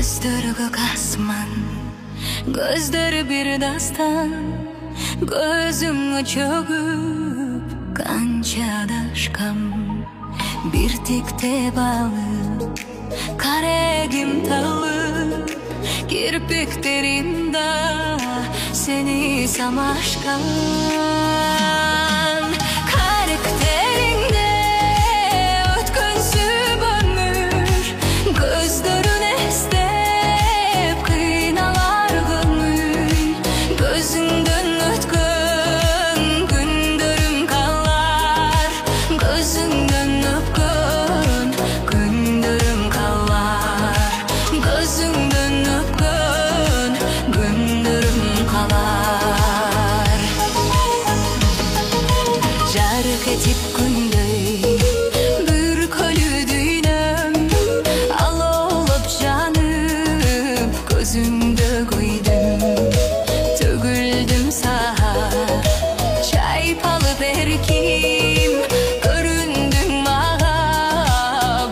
Көздөргө касман, көздөрү бир дастан, көзүңө чөгүп канча адашкам. Бир тикте балып, карегим талып, кирпиктеримде сени самашкан. Каректериңде өткөнсүп өмүр, көздөрүн эстеп кыйналар көңүл. Көзүңдөн өткөн күндөрүм калар, көзүңдөн өпкөн күндөрүм калар, көзүңдөн өпкөн күндөрүм калар. Жарык этип күндөй бүркөлүү дүйнөм, алоолоп жанып көзүңдө күйдүм. Төгүлдүм сага чайпалып эрким, көрүндүң мага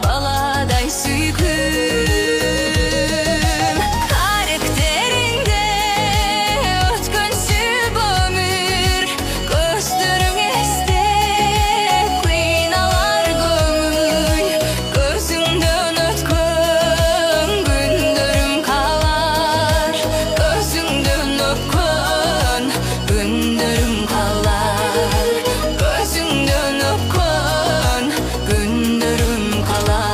баладай сүйкүм. Каректериңде өткөнсүп өмүр, көздөрүң эстеп кыйналар көңүл. Көзүңдөн өткөн күндөрүм калар, көзүңдөн өпкөн күндөрүм калар, көзүңдөн өпкөн күндөрүм калар.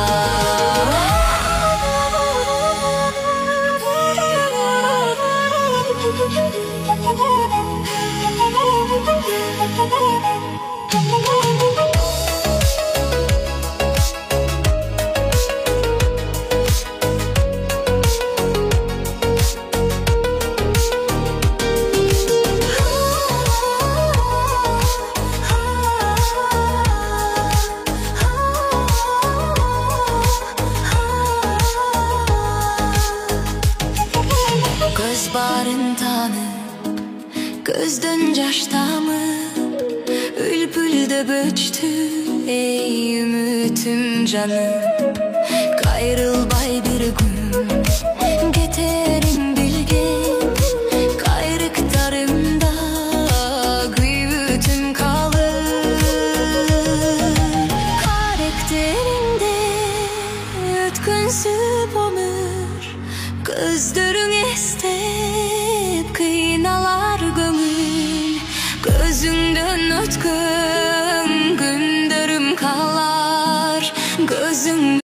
Көз барын танып, көздөн жаш тамып, үлпүлдөп өчтү эй үмүтүм жаным. Кайрылбай бир күн кетерин билген, кайрыктарымда күйүүтүм калыр. Каректериңде өткөнсүп